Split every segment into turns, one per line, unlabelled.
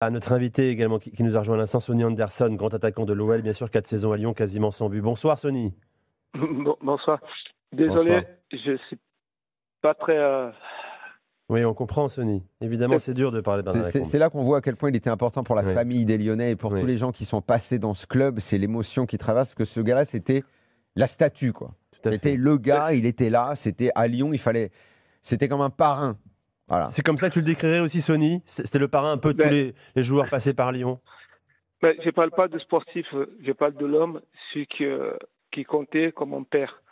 À notre invité également qui nous a rejoint à l'instant, Sonny Anderson, grand attaquant de l'OL, bien sûr, 4 saisons à Lyon, quasiment sans but. Bonsoir Sonny.
Bonsoir. Désolé,
Bonsoir.
je suis pas très.
Oui, on comprend Sonny. Évidemment, c'est dur de parler de
C'est
Bernard
c'est-
Lacombe.
c'est là qu'on voit à quel point il était important pour la
Oui,
famille des Lyonnais et pour tous
oui,
les gens qui sont passés dans ce club. C'est l'émotion qui traverse, que ce gars-là, c'était la statue, quoi.
tout à
C'était
fait.
le gars, il était là, c'était à Lyon, c'était comme un parrain. Voilà.
C'est comme ça que tu le décrirais aussi, Sonny? C'était le parrain un peu de tous
Ben,
les joueurs passés par Lyon.
je parle pas de sportif, je parle de l'homme, celui qui comptait comme mon père.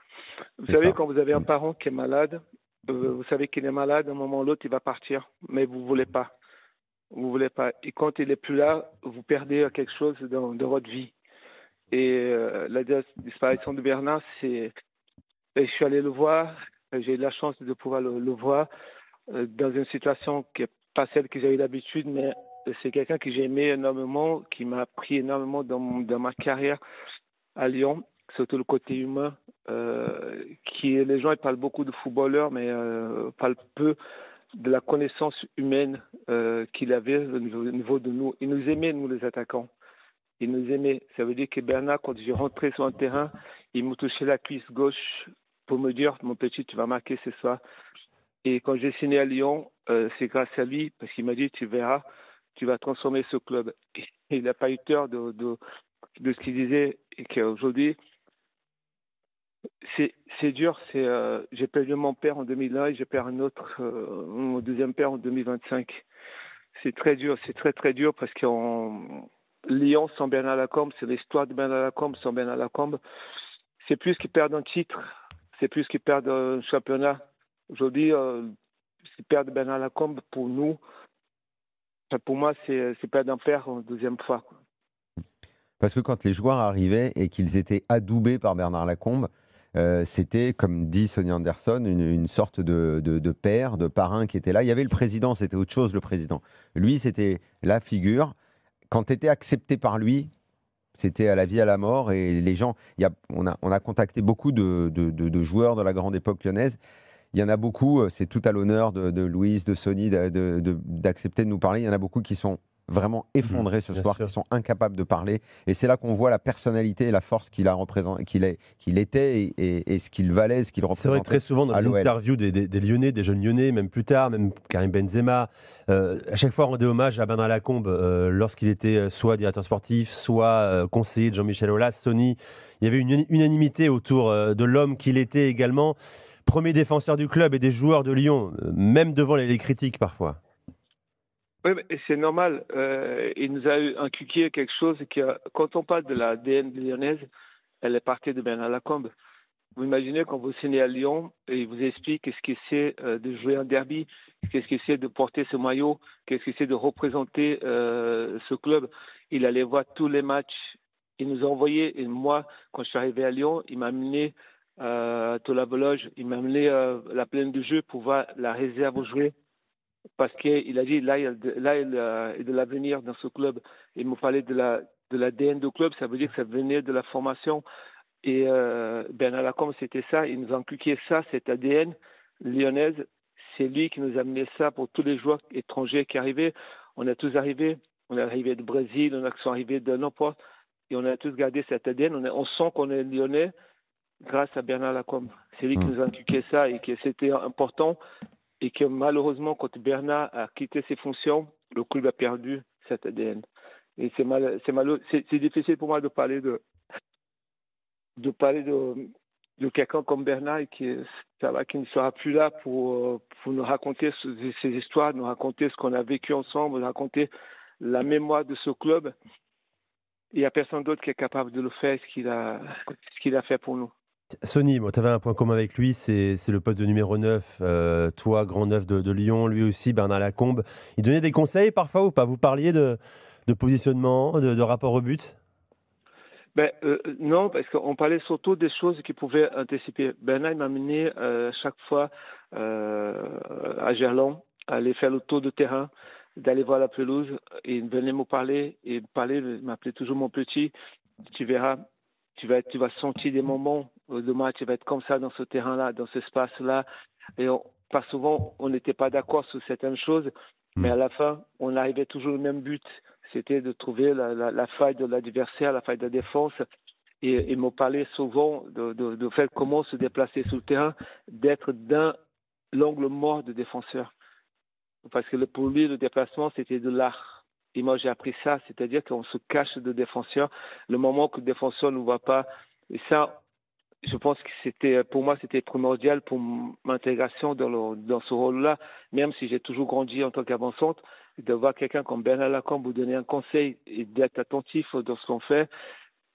Vous
C'est
savez,
ça.
quand vous avez un
Mm.
parent qui est malade, vous savez qu'il est malade, à un moment ou l'autre, il va partir, mais vous voulez pas. Vous voulez pas. Et quand il est plus là, vous perdez quelque chose dans votre vie. Et la disparition de Bernard, c'est. Et je suis allé le voir, j'ai eu la chance de pouvoir le voir. Dans une situation qui n'est pas celle que j'ai eu d'habitude, mais c'est quelqu'un que j'ai aimé énormément, qui m'a appris énormément dans ma carrière à Lyon, surtout le côté humain. Les gens ils parlent beaucoup de footballeurs, mais parlent peu de la connaissance humaine qu'il avait au niveau de nous. Il nous aimait, nous les attaquants. Il nous aimait. Ça veut dire que Bernard, quand j'ai rentré sur un terrain, il me touchait la cuisse gauche pour me dire, mon petit, tu vas marquer ce soir. Et quand j'ai signé à Lyon, c'est grâce à lui, parce qu'il m'a dit, tu verras, tu vas transformer ce club. Et il n'a pas eu peur de ce qu'il disait. Et qu'aujourd'hui, c'est dur. J'ai perdu mon père en 2001 et j'ai perdu mon deuxième père en 2025. C'est très dur, c'est très très dur parce que Lyon sans Bernard Lacombe, c'est l'histoire de Bernard Lacombe sans Bernard Lacombe. C'est plus qu'ils perdent un titre, c'est plus qu'ils perdent un championnat. Aujourd'hui, c'est perdre Bernard Lacombe pour nous. Enfin, pour moi, c'est perdre un père en deuxième fois, quoi.
Parce que quand les joueurs arrivaient et qu'ils étaient adoubés par Bernard Lacombe, c'était, comme dit Sonny Anderson, une sorte de père, de parrain qui était là. Il y avait le président, c'était autre chose le président. Lui, c'était la figure. Quand tu étais accepté par lui, c'était à la vie, à la mort. Et les gens, on a contacté beaucoup de joueurs de la grande époque lyonnaise. Il y en a beaucoup, c'est tout à l'honneur de Louise, de Sonny, d'accepter de nous parler. Il y en a beaucoup qui sont vraiment effondrés ce
Bien
soir,
sûr.
qui sont incapables de parler. Et c'est là qu'on voit la personnalité et la force qu'il était et ce qu'il valait, ce qu'il
C'est vrai que
représentait
très souvent dans
à
les
l'OL.
interviews des Lyonnais, des jeunes Lyonnais, même plus tard, même Karim Benzema, à chaque fois on rendait hommage à Bernard Lacombe lorsqu'il était soit directeur sportif, soit conseiller de Jean-Michel Aulas, Sonny. Il y avait une unanimité autour de l'homme qu'il était également, premier défenseur du club et des joueurs de Lyon, même devant les critiques parfois.
Oui, mais c'est normal. Il nous a inculqué quelque chose quand on parle de la l'ADN lyonnaise, elle est partie de Bernard Lacombe. Vous imaginez quand vous signez à Lyon et il vous explique qu'est-ce que c'est de jouer un derby, qu'est-ce que c'est de porter ce maillot, qu'est-ce que c'est de représenter ce club. Il allait voir tous les matchs. Il nous a envoyé, et moi, quand je suis arrivé à Lyon, il m'a amené à Tola-Beloge, il m'a amené la plaine du jeu pour voir la réserve aux joueurs. Parce qu'il a dit, là, il y a de l'avenir dans ce club. Il me parlait de l'ADN du club, ça veut dire que ça venait de la formation. Et Bernard Lacombe, c'était ça. Il nous a inculqué ça, cet ADN lyonnaise. C'est lui qui nous a amené ça pour tous les joueurs étrangers qui arrivaient. On est tous arrivés. On est arrivé du Brésil, on sont arrivés de n'importe. Et on a tous gardé cet ADN. On sent qu'on est lyonnais grâce à Bernard Lacombe. C'est lui qui
Mm.
nous a inculqué ça et que c'était important. Et que malheureusement, quand Bernard a quitté ses fonctions, le club a perdu cet ADN. Et c'est difficile pour moi de quelqu'un comme Bernard qui ne sera plus là pour nous raconter ces histoires, nous raconter ce qu'on a vécu ensemble, nous raconter la mémoire de ce club. Il n'y a personne d'autre qui est capable de le faire, ce qu'il a fait pour nous.
Sonny, tu avais un point commun avec lui, c'est le poste de numéro 9, toi, grand 9 de Lyon, lui aussi, Bernard Lacombe. Il donnait des conseils parfois ou pas? Vous parliez de positionnement, de rapport au but?
Non, parce qu'on parlait surtout des choses qui pouvaient anticiper. Bernard il m'a amené chaque fois à Gerland, à aller faire le tour de terrain, d'aller voir la pelouse. Et il venait me parler, et il m'appelait toujours mon petit. Tu verras, tu vas sentir des moments de match, tu vas être comme ça dans ce terrain-là, dans ce espace-là. Et pas souvent, on n'était pas d'accord sur certaines choses. Mais à la fin, on arrivait toujours au même but. C'était de trouver la faille de l'adversaire, la faille de la défense. Et il me parlait souvent de faire comment se déplacer sur le terrain, d'être dans l'angle mort du défenseur. Parce que pour lui, le déplacement, c'était de l'art. Et moi, j'ai appris ça, c'est-à-dire qu'on se cache de défenseur le moment que le défenseur ne voit pas. Et ça, je pense que pour moi, c'était primordial pour m'intégration dans ce rôle-là, même si j'ai toujours grandi en tant qu'avancante, de voir quelqu'un comme Bernard Lacombe vous donner un conseil et d'être attentif dans ce qu'on fait.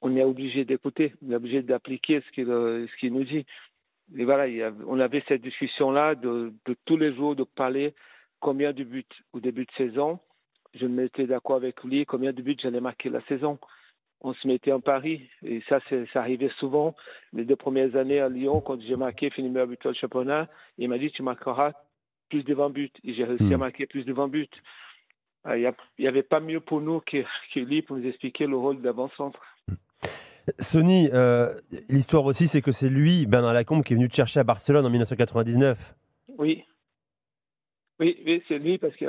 On est obligé d'écouter, on est obligé d'appliquer ce qu'il nous dit. Et voilà, on avait cette discussion-là de tous les jours, de parler combien de buts au début de saison. Je me mettais d'accord avec lui, combien de buts j'allais marquer la saison. On se mettait en pari, et ça arrivait souvent. Les 2 premières années à Lyon, quand j'ai marqué, fini meilleur buteur de championnat, il m'a dit tu marqueras plus de 20 buts. Et j'ai réussi à marquer plus de 20 buts. Il n'y avait pas mieux pour nous que lui pour nous expliquer le rôle d'avant-centre.
Sonny, l'histoire aussi, c'est que c'est lui, Bernard Lacombe, qui est venu te chercher à Barcelone en 1999.
Oui, c'est lui, parce que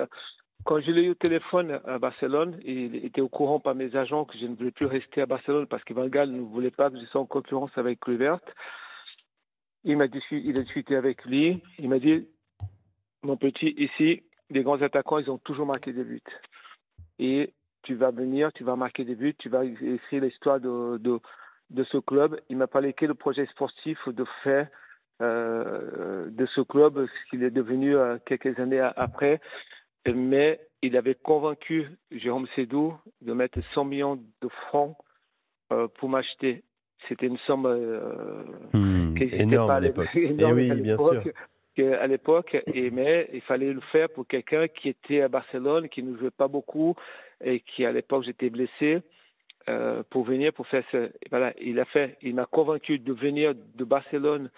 quand je l'ai eu au téléphone à Barcelone, il était au courant par mes agents que je ne voulais plus rester à Barcelone parce que Van Gaal ne voulait pas que je sois en concurrence avec Kluivert. Il a discuté avec lui. Il m'a dit, mon petit, ici, les grands attaquants, ils ont toujours marqué des buts. Et tu vas venir, tu vas marquer des buts, tu vas écrire l'histoire de ce club. Il m'a parlé que le projet sportif de faire de ce club, ce qu'il est devenu quelques années après. Mais il avait convaincu Jérôme Sédou de mettre 100 millions de francs pour m'acheter. C'était une somme
énorme à l'époque. Et oui, bien sûr.
À l'époque, mais il fallait le faire pour quelqu'un qui était à Barcelone, qui ne jouait pas beaucoup et qui, à l'époque, j'étais blessé, pour venir, pour faire ça. Voilà, il m'a convaincu de venir de Barcelone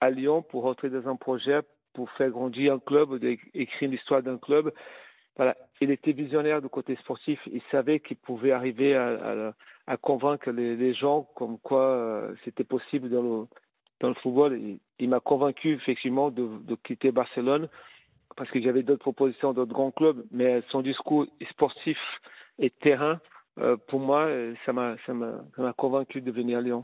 à Lyon pour rentrer dans un projet, pour faire grandir un club, d'écrire l'histoire d'un club. Voilà. Il était visionnaire du côté sportif. Il savait qu'il pouvait arriver à convaincre les gens comme quoi c'était possible dans le football. Il m'a convaincu effectivement de quitter Barcelone parce que j'avais d'autres propositions d'autres grands clubs, mais son discours sportif et terrain, pour moi, ça m'a convaincu de venir à Lyon.